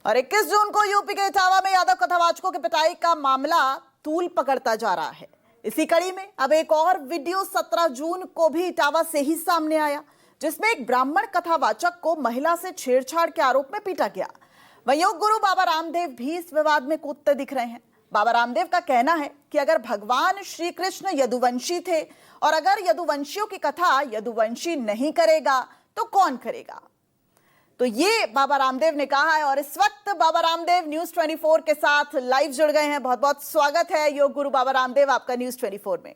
और 21 जून को यूपी के इटावा में यादव कथावाचकों की पिटाई का मामला तूल पकड़ता जा रहा है। इसी कड़ी में अब एक और वीडियो 17 जून को भी इटावा से ही सामने आया, जिसमें एक ब्राह्मण कथावाचक को महिला से छेड़छाड़ के आरोप में पीटा गया। वहीं योग गुरु बाबा रामदेव भी इस विवाद में कूदते दिख रहे हैं। बाबा रामदेव का कहना है कि अगर भगवान श्री कृष्ण यदुवंशी थे और अगर यदुवंशियों की कथा यदुवंशी नहीं करेगा तो कौन करेगा। तो ये बाबा रामदेव ने कहा है और इस वक्त बाबा रामदेव न्यूज 24 के साथ लाइव जुड़ गए हैं। बहुत बहुत स्वागत है योग गुरु बाबा रामदेव आपका न्यूज 24 में।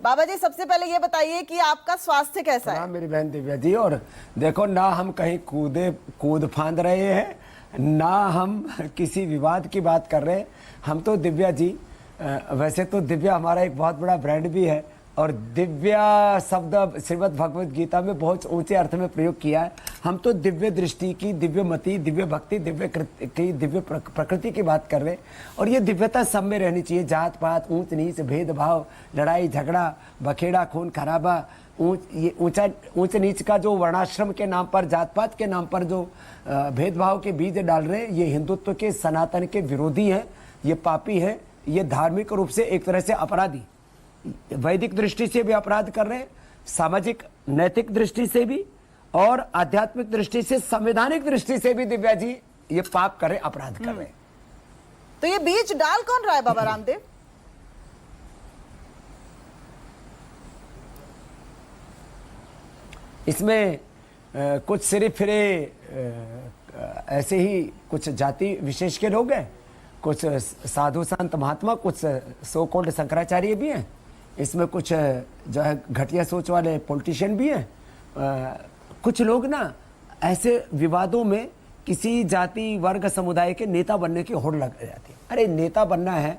बाबा जी, सबसे पहले ये बताइए कि आपका स्वास्थ्य कैसा है? मेरी बहन दिव्या जी, और देखो ना हम कहीं कूद फांद रहे हैं, ना हम किसी विवाद की बात कर रहे हैं। हम तो दिव्या जी, वैसे तो दिव्या हमारा एक बहुत बड़ा ब्रांड भी है और दिव्या शब्द श्रीमद् भगवत गीता में बहुत ऊंचे अर्थ में प्रयोग किया है। हम तो दिव्य दृष्टि की, दिव्य मति, दिव्य भक्ति, दिव्य प्रकृति की बात कर रहे हैं। और ये दिव्यता सब में रहनी चाहिए। जात पात, ऊंच नीच, भेदभाव, लड़ाई झगड़ा, बखेड़ा, खून खराबा, ऊंच नीच का जो वर्णाश्रम के नाम पर, जात पात के नाम पर जो भेदभाव के बीज डाल रहे हैं, ये हिंदुत्व के, सनातन के विरोधी हैं, ये पापी हैं, ये धार्मिक रूप से एक तरह से अपराधी, वैदिक दृष्टि से भी अपराध कर रहे हैं, सामाजिक नैतिक दृष्टि से भी और आध्यात्मिक दृष्टि से, संवैधानिक दृष्टि से भी दिव्या जी ये पाप कर रहे, अपराध कर रहे हैं। तो ये बीज डाल कौन रहा है बाबा रामदेव? इसमें कुछ सिरे फिरे ऐसे ही कुछ जाति विशेष के लोग हैं, कुछ साधु संत महात्मा, कुछ सो कॉल्ड शंकराचार्य भी हैं, इसमें कुछ जो है घटिया सोच वाले पॉलिटिशियन भी हैं। कुछ लोग ना ऐसे विवादों में किसी जाति वर्ग समुदाय के नेता बनने की होड़ लग जाती है। अरे नेता बनना है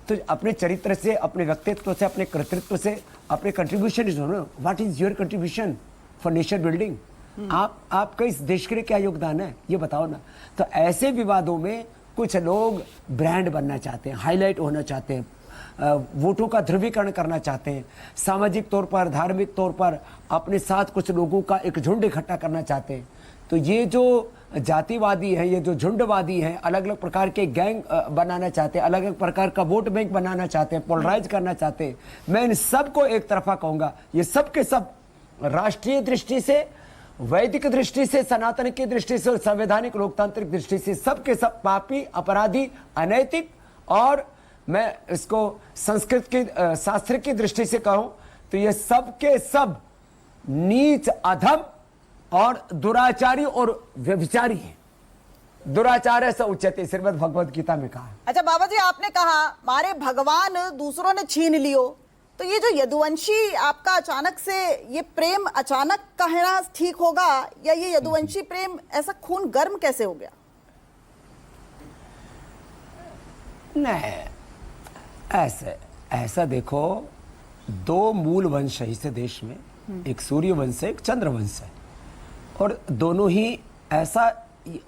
तो अपने चरित्र से, अपने व्यक्तित्व से, अपने कर्तृत्व से, अपने contribution is what is your contribution for nation building. आपका इस देश के लिए क्या योगदान है, ये बताओ ना। तो ऐसे विवादों में कुछ लोग ब्रांड बनना चाहते हैं, हाईलाइट होना चाहते हैं, वोटों का ध्रुवीकरण करना चाहते हैं, सामाजिक तौर पर, धार्मिक तौर पर अपने साथ कुछ लोगों का एक झुंड इकट्ठा करना चाहते हैं। तो ये जो जातिवादी हैं, ये जो झुंडवादी हैं, अलग अलग प्रकार के गैंग बनाना चाहते हैं, अलग अलग प्रकार का वोट बैंक बनाना चाहते हैं, पोलराइज करना चाहते हैं। मैं इन सबको एक तरफा कहूँगा, ये सब के सब राष्ट्रीय दृष्टि से, वैदिक दृष्टि से, सनातन की दृष्टि से और संवैधानिक लोकतांत्रिक दृष्टि से सब के सब पापी, अपराधी, अनैतिक, और मैं इसको संस्कृत की शास्त्र की दृष्टि से कहूं तो ये सब के सब नीच, अधम और दुराचारी और व्यभिचारी है। दुराचार से उच्यते, श्रीमद् भगवत गीता में कहा। अच्छा बाबा जी, आपने कहा मारे भगवान दूसरों ने छीन लियो, तो ये जो यदुवंशी आपका अचानक से ये प्रेम अचानक कहना ठीक होगा, या ये यदुवंशी प्रेम ऐसा खून गर्म कैसे हो गया? नहीं, ऐसा देखो, दो मूल वंश है इस देश में, एक सूर्य वंश है, एक चंद्र वंश है, और दोनों ही ऐसा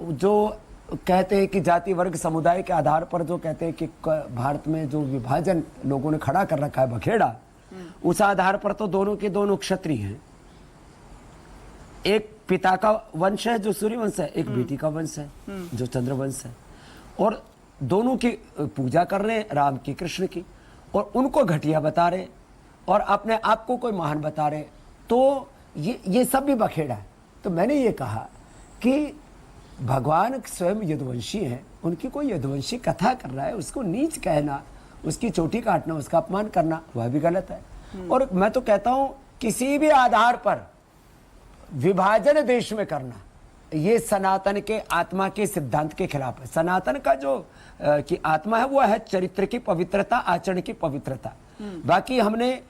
जो कहते हैं कि जाति वर्ग समुदाय के आधार पर जो कहते हैं कि भारत में जो विभाजन लोगों ने खड़ा कर रखा है, बखेड़ा, उस आधार पर तो दोनों के दोनों क्षत्रिय हैं। एक पिता का वंश है जो सूर्य वंश है, एक बेटी का वंश है जो चंद्र वंश है, और दोनों की पूजा कर रहे हैं, राम की, कृष्ण की, और उनको घटिया बता रहे और अपने आप को कोई महान बता रहे। तो ये सब भी बखेड़ा है। तो मैंने ये कहा कि भगवान स्वयं यदुवंशी हैं, उनकी कोई यदुवंशी कथा कर रहा है, उसको नीच कहना, उसकी चोटी काटना, उसका अपमान करना, वह भी गलत है। और मैं तो कहता हूं किसी भी आधार पर विभाजन देश में करना, ये सनातन के आत्मा के सिद्धांत के खिलाफ है। सनातन का जो कि आत्मा है वो है चरित्र की पवित्रता, आचरण की पवित्रता। बाकी हमने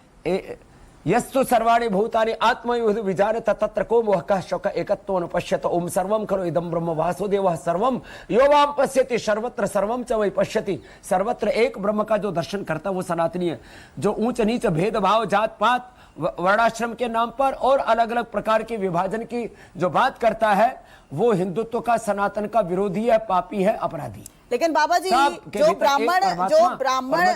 यस्तु सर्वाणि भूतानि आत्मयुः विजानत तत्र को मोहः शोक एकत्वं अनुपश्यत ओम सर्वं खलु इदं ब्रह्म वासुदेवः सर्वं यो मां पश्यति सर्वत्र सर्वं च वै पश्यति। सर्वत्र एक ब्रह्म का जो दर्शन करता है वो सनातनी है। जो ऊंच नीच, भेदभाव, जात पात, वर्णाश्रम के नाम पर और अलग अलग प्रकार के विभाजन की जो बात करता है, वो हिंदुत्व का, सनातन का विरोधी है, पापी है, अपराधी। लेकिन बाबा जी, जो ब्राह्मण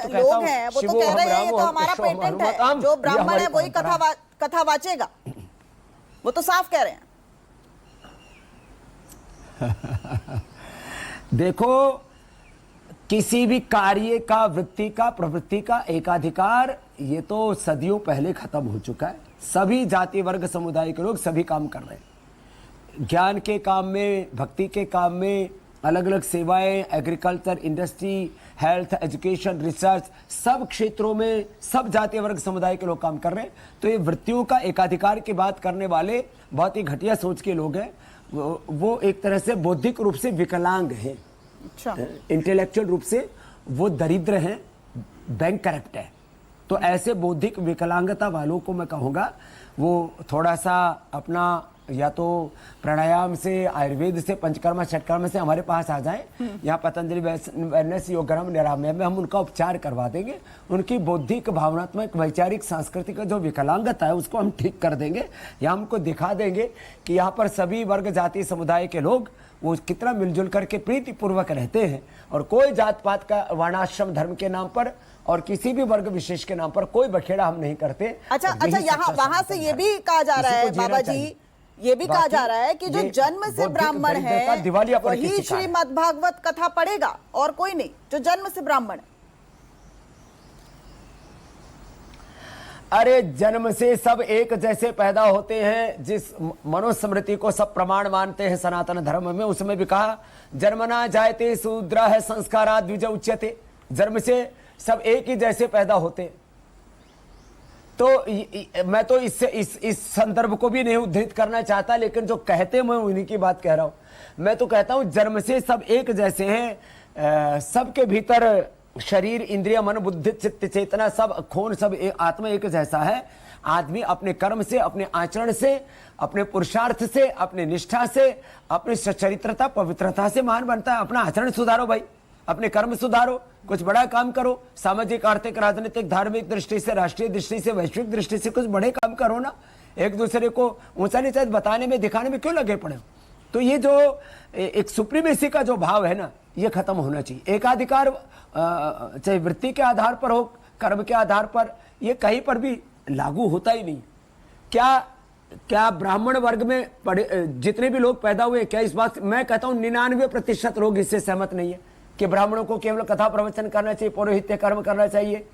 लोग हैं वो तो कह रहे हैं ये तो हमारा पेटेंट है, जो ब्राह्मण है वही कथा वाचेगा, वो तो साफ कह रहे हैं। देखो, किसी भी कार्य का, वृत्ति का, प्रवृत्ति का एकाधिकार ये तो सदियों पहले खत्म हो चुका है। सभी जाति वर्ग समुदाय के लोग सभी काम कर रहे हैं, ज्ञान के काम में, भक्ति के काम में, अलग अलग सेवाएं, agriculture, industry, health, education, research, सब क्षेत्रों में सब जाति वर्ग समुदाय के लोग काम कर रहे हैं। तो ये वृत्तियों का एकाधिकार की बात करने वाले बहुत ही घटिया सोच के लोग हैं। वो एक तरह से बौद्धिक रूप से विकलांग हैं। अच्छा, इंटेलेक्चुअल रूप से वो दरिद्र हैं, बैंक करप्ट है। तो ऐसे बौद्धिक विकलांगता वालों को मैं कहूँगा वो थोड़ा सा अपना या तो प्राणायाम से, आयुर्वेद से, पंचकर्मा षटकर्मा से हमारे पास आ जाएं। यहाँ पतंजलि वेलनेस योगरम निरामय में हम उनका उपचार करवा देंगे। उनकी बौद्धिक, भावनात्मक, वैचारिक, सांस्कृतिक जो विकलांगता है उसको हम ठीक कर देंगे। या हमको दिखा देंगे कि यहाँ पर सभी वर्ग, जाति, समुदाय के लोग वो कितना मिलजुल करके प्रीतिपूर्वक रहते हैं और कोई जात पात का, वर्णाश्रम, धर्म के नाम पर और किसी भी वर्ग विशेष के नाम पर कोई बखेड़ा हम नहीं करते। अच्छा, यहाँ वहां से ये भी कहा जा रहा है बाबा जी, ये भी कहा जा रहा है कि जो जन्म से ब्राह्मण है वही श्रीमद् भागवत कथा पढ़ेगा और कोई नहीं, जो जन्म से ब्राह्मण है। अरे जन्म से सब एक जैसे पैदा होते हैं। जिस मनुस्मृति को सब प्रमाण मानते हैं सनातन धर्म में, उसमें भी कहा जन्मना जायते शूद्रः संस्काराद् द्विज उच्यते। जन्म से सब एक ही जैसे पैदा होते। तो मैं तो इस संदर्भ को भी नहीं उद्धृत करना चाहता, लेकिन जो कहते मैं उन्हीं की बात कह रहा हूं। मैं तो कहता हूं जन्म से सब एक जैसे हैं। सबके भीतर शरीर, इंद्रिय, मन, बुद्धि, चित्त, चेतना, सब खून, सब आत्मा एक जैसा है। आदमी अपने कर्म से, अपने आचरण से, अपने पुरुषार्थ से, अपने निष्ठा से, अपनी सच्चरित्रता, पवित्रता से महान बनता है। अपना आचरण सुधारो भाई, अपने कर्म सुधारो, कुछ बड़ा काम करो। सामाजिक, आर्थिक, राजनीतिक, धार्मिक दृष्टि से, राष्ट्रीय दृष्टि से, वैश्विक दृष्टि से कुछ बड़े काम करो ना। एक दूसरे को ऊंचा नीचा बताने में, दिखाने में क्यों लगे पड़े हो? तो ये जो एक सुप्रीमेसी का जो भाव है ना, ये खत्म होना चाहिए। एकाधिकार चाहे वृत्ति के आधार पर हो, कर्म के आधार पर, ये कहीं पर भी लागू होता ही नहीं। क्या ब्राह्मण वर्ग में जितने भी लोग पैदा हुए, क्या इस बात, मैं कहता हूं 99% लोग इससे सहमत नहीं है कि ब्राह्मणों को केवल कथा प्रवचन करना चाहिए, पौरोहित्य कर्म करना चाहिए।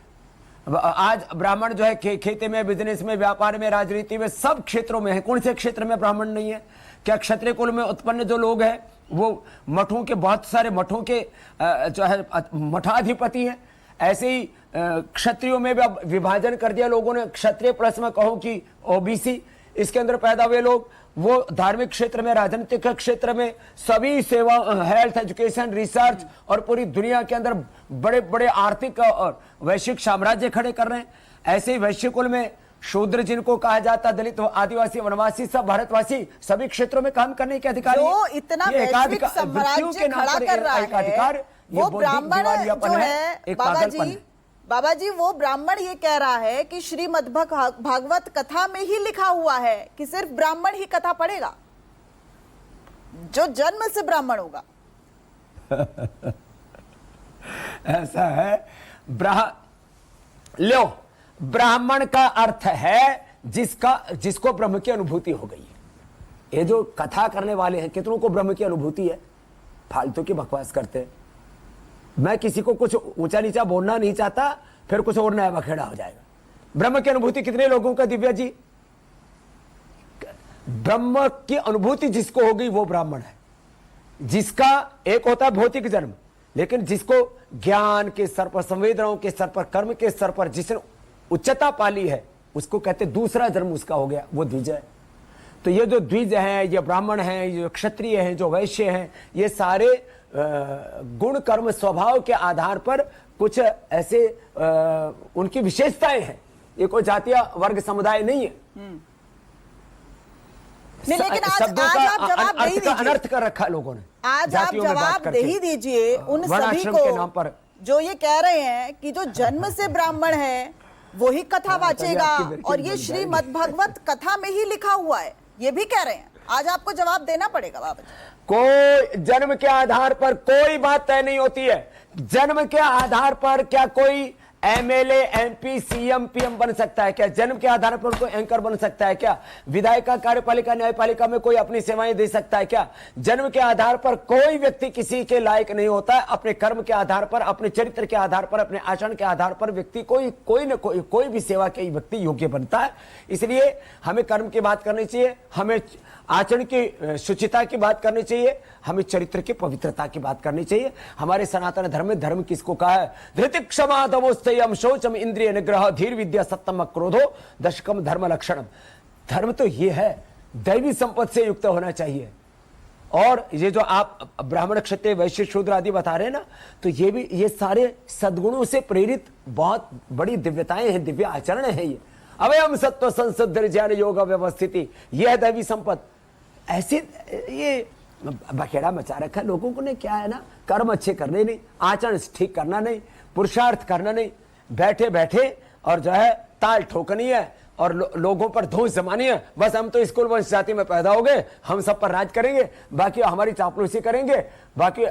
आज ब्राह्मण जो है खेती में, बिजनेस में, व्यापार में, राजनीति में, सब क्षेत्रों में है। कौन से क्षेत्र में ब्राह्मण नहीं है? क्या क्षत्रिय कुल में उत्पन्न जो लोग हैं वो मठों के, बहुत सारे मठों के जो है मठाधिपति हैं। ऐसे ही क्षत्रियों में भी अब विभाजन कर दिया लोगों ने। क्षत्रिय प्लस में कहूं कि ओबीसी, इसके अंदर पैदा हुए लोग वो धार्मिक क्षेत्र में, राजनीतिक क्षेत्र में, सभी सेवा, हेल्थ, एजुकेशन, रिसर्च और पूरी दुनिया के अंदर बड़े बड़े आर्थिक और वैश्विक साम्राज्य खड़े कर रहे हैं। ऐसे ही वैश्य कुल में शूद्र जिनको कहा जाता, दलित, आदिवासी, वनवासी, सब भारतवासी सभी क्षेत्रों में काम करने के अधिकारी। जो इतना वैश्विक साम्राज्य खड़ा कर रहा है वो ब्राह्मण जो है, बाबा जी वो ब्राह्मण ये कह रहा है कि श्रीमद् भागवत कथा में ही लिखा हुआ है कि सिर्फ ब्राह्मण ही कथा पढ़ेगा, जो जन्म से ब्राह्मण होगा। ऐसा है। लो, ब्राह्मण का अर्थ है जिसको ब्रह्म की अनुभूति हो गई है। ये जो कथा करने वाले हैं, कितनों को ब्रह्म की अनुभूति है? फालतू की बकवास करते हैं। मैं किसी को कुछ ऊंचा नीचा बोलना नहीं चाहता, फिर कुछ और नया बखेड़ा हो जाएगा। ब्रह्म की अनुभूति कितने लोगों का? दिव्या जी, ब्रह्म की अनुभूति जिसको हो गई वो ब्राह्मण है। जिसका एक होता है भौतिक जन्म, लेकिन जिसको ज्ञान के स्तर पर, संवेदनाओं के स्तर पर, कर्म के स्तर पर जिसने उच्चता पाली है, उसको कहते दूसरा जन्म उसका हो गया, वो द्विज है। तो ये जो द्विज हैं, ये ब्राह्मण हैं, ये क्षत्रिय हैं, जो वैश्य हैं, ये सारे गुण, कर्म, स्वभाव के आधार पर कुछ ऐसे उनकी विशेषताएं हैं। ये कोई जातीय वर्ग समुदाय नहीं है। लेकिन आज आप जवाब नहीं दीजिए, अनर्थ कर रखा है लोगों ने। आज आप जवाब नहीं दीजिए उन सभी को जो ये कह रहे हैं कि जो जन्म से ब्राह्मण है वही कथा वाचेगा और ये श्रीमद् भागवत कथा में ही लिखा हुआ है, ये भी कह रहे हैं। आज आपको जवाब देना पड़ेगा बाबा जी। कोई जन्म के आधार पर कोई बात तय नहीं होती है। जन्म के आधार पर क्या कोई एमएलए, एमपी, सीएम, पीएम बन सकता है क्या? जन्म के आधार पर कोई एंकर बन सकता है क्या? विधायिका, कार्यपालिका, न्यायपालिका में कोई अपनी सेवाएं दे सकता है क्या? जन्म के आधार पर कोई व्यक्ति किसी के लायक नहीं होता है। अपने कर्म के आधार पर, अपने चरित्र के आधार पर, अपने आचरण के आधार पर व्यक्ति कोई भी सेवा के व्यक्ति योग्य बनता है। इसलिए हमें कर्म की बात करनी चाहिए, हमें आचरण की शुचिता की बात करनी चाहिए, हमें चरित्र की पवित्रता की बात करनी चाहिए। हमारे सनातन धर्म में धर्म किसको कहा है? धृति क्षमा दमोस्तयम शौचम इंद्रिय निग्रह धीर विद्या सत्यम क्रोधो दशकम धर्म लक्षणम। धर्म तो ये है, दैवी संपत्ति से युक्त होना चाहिए। और ये जो आप ब्राह्मण, क्षत्रिय, वैश्य, शूद्र आदि बता रहे हैं ना, तो ये सारे सद्गुणों से प्रेरित बहुत बड़ी दिव्यताएं हैं, दिव्य आचरण है। ये अवयम सत्व संसद ज्ञान योग व्यवस्थिति, यह दैवी संपत्ति। ऐसे ये बखेड़ा मचा रखा लोगों को ने, क्या है ना, कर्म अच्छे करने नहीं, आचरण ठीक करना नहीं, पुरुषार्थ करना नहीं, बैठे बैठे और जो है ताल ठोकनी है और लोगों पर धौंस जमानी है। बस हम तो स्कूल वंश जाति में पैदा हो गए, हम सब पर राज करेंगे, बाकी हमारी चापलूसी करेंगे, बाकी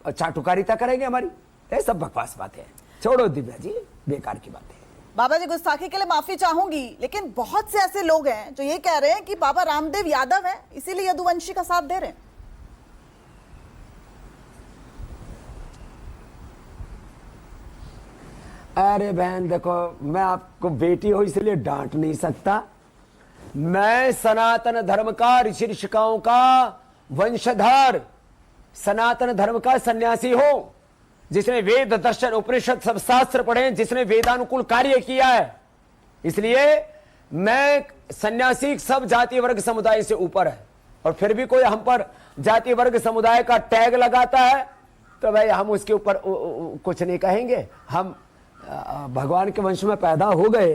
चाटुकारिता करेंगे हमारी। ये सब बकवास बातें हैं, छोड़ो दिव्या जी, बेकार की बातें। बाबा जी, गुस्ताखी के लिए माफी चाहूंगी, लेकिन बहुत से ऐसे लोग हैं जो ये कह रहे हैं कि बाबा रामदेव यादव हैं, इसीलिए यदुवंशी का साथ दे रहे हैं। अरे बहन देखो, मैं आपको बेटी हो इसलिए डांट नहीं सकता। मैं सनातन धर्म का, ऋषि ऋषिकाओं का वंशधर, सनातन धर्म का सन्यासी हूं, जिसने वेद, दर्शन, उपनिषद सब शास्त्र पढ़े, जिसने वेदानुकूल कार्य किया है। इसलिए मैं सन्यासी सब जाति वर्ग समुदाय से ऊपर है। और फिर भी कोई हम पर जाति वर्ग समुदाय का टैग लगाता है तो भाई हम उसके ऊपर कुछ नहीं कहेंगे। हम भगवान के वंश में पैदा हो गए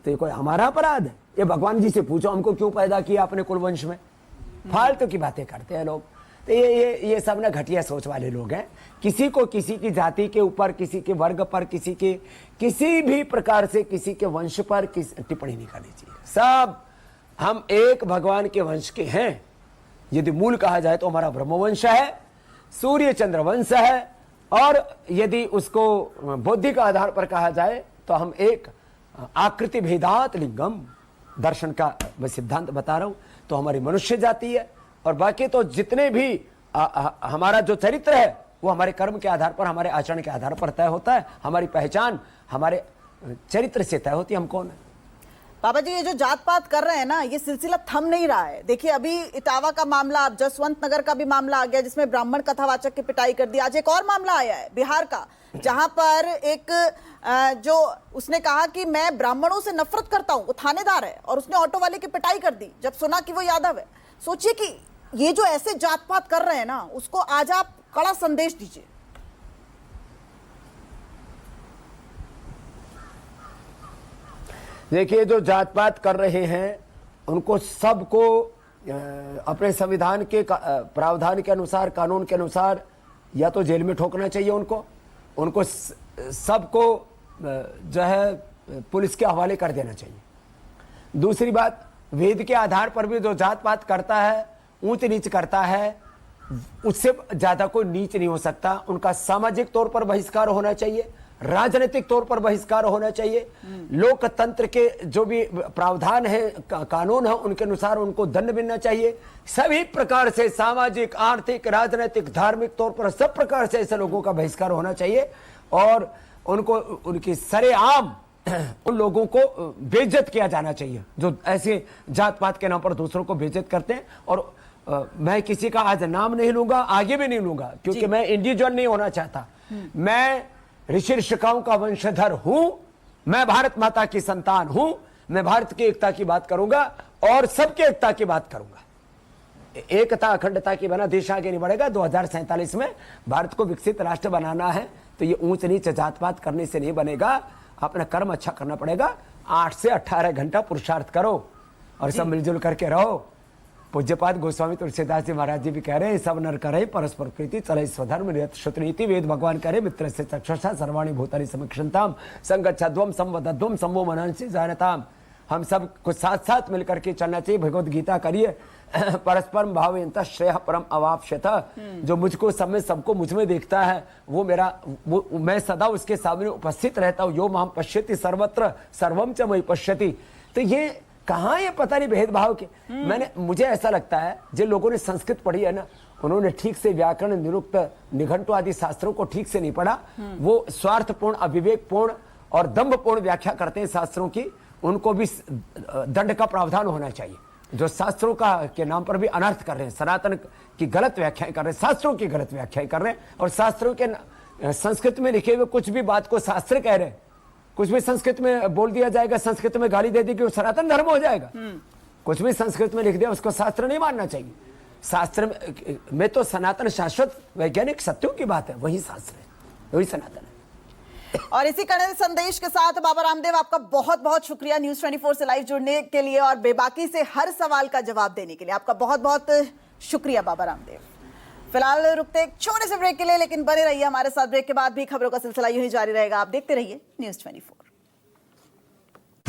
तो ये कोई हमारा अपराध है? ये भगवान जी से पूछो, हमको क्यों पैदा किया अपने कुल वंश में? फालतू की बातें करते हैं लोग। तो ये सब ना घटिया सोच वाले लोग हैं। किसी को किसी की जाति के ऊपर, किसी के वर्ग पर, किसी भी प्रकार से किसी के वंश पर टिप्पणी नहीं करनी चाहिए। सब हम एक भगवान के वंश के हैं। यदि मूल कहा जाए तो हमारा ब्रह्मवंश है, सूर्य चंद्र वंश है, और यदि उसको बौद्धिक आधार पर कहा जाए तो हम एक आकृति भेदात लिंगम दर्शन का मैं सिद्धांत बता रहा हूं, तो हमारी मनुष्य जाति है। और बाकी तो जितने भी हमारा जो चरित्र है वो हमारे कर्म के आधार पर, हमारे आचरण के आधार पर तय होता है। हमारी पहचान हमारे चरित्र से तय होती है हम कौन है। बाबा जी, ये जो जात पात कर रहे हैं ना, ये सिलसिला थम नहीं रहा है। देखिए, अभी इटावा का मामला, अब जसवंत नगर का भी मामला आ गया जिसमें ब्राह्मण कथावाचक की पिटाई कर दी। आज एक और मामला आया है बिहार का, जहां पर एक जो उसने कहा कि मैं ब्राह्मणों से नफरत करता हूं, वो थानेदार है, और उसने ऑटो वाले की पिटाई कर दी जब सुना कि वो यादव है। सोचिए कि ये जो ऐसे जात पात कर रहे हैं ना, उसको आज आप कड़ा संदेश दीजिए। देखिए, जो जात पात कर रहे हैं उनको सबको अपने संविधान के प्रावधान के अनुसार, कानून के अनुसार या तो जेल में ठोकना चाहिए उनको सबको जो है पुलिस के हवाले कर देना चाहिए। दूसरी बात, वेद के आधार पर भी जो जात पात करता है, ऊंच नीच करता है, उससे ज्यादा कोई नीच नहीं हो सकता। उनका सामाजिक तौर पर बहिष्कार होना चाहिए, राजनीतिक तौर पर बहिष्कार होना चाहिए। लोकतंत्र के जो भी प्रावधान है, कानून है, उनके अनुसार उनको दंड मिलना चाहिए। सभी प्रकार से सामाजिक, आर्थिक, राजनीतिक, धार्मिक तौर पर सब प्रकार से ऐसे लोगों का बहिष्कार होना चाहिए। और उनको उनकी सरेआम उन लोगों को बेइज्जत किया जाना चाहिए जो ऐसे जात पात के नाम पर दूसरों को बेइज्जत करते हैं। और मैं किसी का आज नाम नहीं लूंगा, आगे भी नहीं लूंगा, क्योंकि मैं इंडिविजुअल नहीं होना चाहता। मैं ऋषि ऋषिकाओं का वंशधर हूं, मैं भारत माता की संतान हूं। मैं भारत की एकता की बात करूंगा और सबके एकता की बात करूंगा। एकता अखंडता की बना देश आगे नहीं बढ़ेगा। 2047 में भारत को विकसित राष्ट्र बनाना है तो ये ऊंच नीच जात पात करने से नहीं बनेगा। अपना कर्म अच्छा करना पड़ेगा। 8 से 18 घंटा पुरुषार्थ करो और सब मिलजुल करके रहो। पूज्यपाद गोस्वामी तुलसीदास जी महाराज जी भी कह रहे हैं, सब नर करे परस्पर प्रीति, चले स्वधर्म नियत श्रुतनीति। वेद भगवान कह रहे, मित्र से चक्षुषा सर्वाणी भूतानि समीक्षन्ताम, संगच्छध्वम संवदध्वम संवो मनंसि जानताम। हम सब कुछ साथ साथ मिलकर के चलना चाहिए। भगवत गीता करिए, परस्परम भावयन्तः श्रेयः परम अवाप्स्यथ। जो मुझको सब में सबको मुझ में देखता है मैं सदा उसके सामने उपस्थित रहता हूँ। यो मां पश्यति सर्वत्र सर्वम च मयि पश्यति। तो ये कहाँ ये पता नहीं भेदभाव के। मुझे ऐसा लगता है जिन लोगों ने संस्कृत पढ़ी है ना, उन्होंने ठीक से व्याकरण, निरुक्त, निघंटु आदि शास्त्रों को ठीक से नहीं पढ़ा। वो स्वार्थपूर्ण, अविवेकपूर्ण और दंभपूर्ण व्याख्या करते हैं शास्त्रों की। उनको भी दंड का प्रावधान होना चाहिए। जो शास्त्रों का के नाम पर भी अनर्थ कर रहे हैं, सनातन की गलत व्याख्याएं कर रहे हैं, शास्त्रों की गलत व्याख्याएं कर रहे हैं, और शास्त्रों के संस्कृत में लिखे हुए कुछ भी बात को शास्त्र कह रहे हैं। कुछ भी संस्कृत में बोल दिया जाएगा, संस्कृत में गाली दे दी कि वो सनातन धर्म हो जाएगा। कुछ भी संस्कृत में लिख दिया उसको शास्त्र नहीं मानना चाहिए। शास्त्र में तो सनातन शाश्वत वैज्ञानिक सत्यों की बात है, वही शास्त्र है, वही सनातन है। और इसी कड़े संदेश के साथ बाबा रामदेव, आपका बहुत बहुत शुक्रिया न्यूज़ 24 से लाइव जुड़ने के लिए और बेबाकी से हर सवाल का जवाब देने के लिए। आपका बहुत बहुत शुक्रिया बाबा रामदेव। फिलहाल रुकते एक छोटे से ब्रेक के लिए, लेकिन बने रहिए हमारे साथ। ब्रेक के बाद भी खबरों का सिलसिला यूं ही जारी रहेगा। आप देखते रहिए न्यूज़ 24।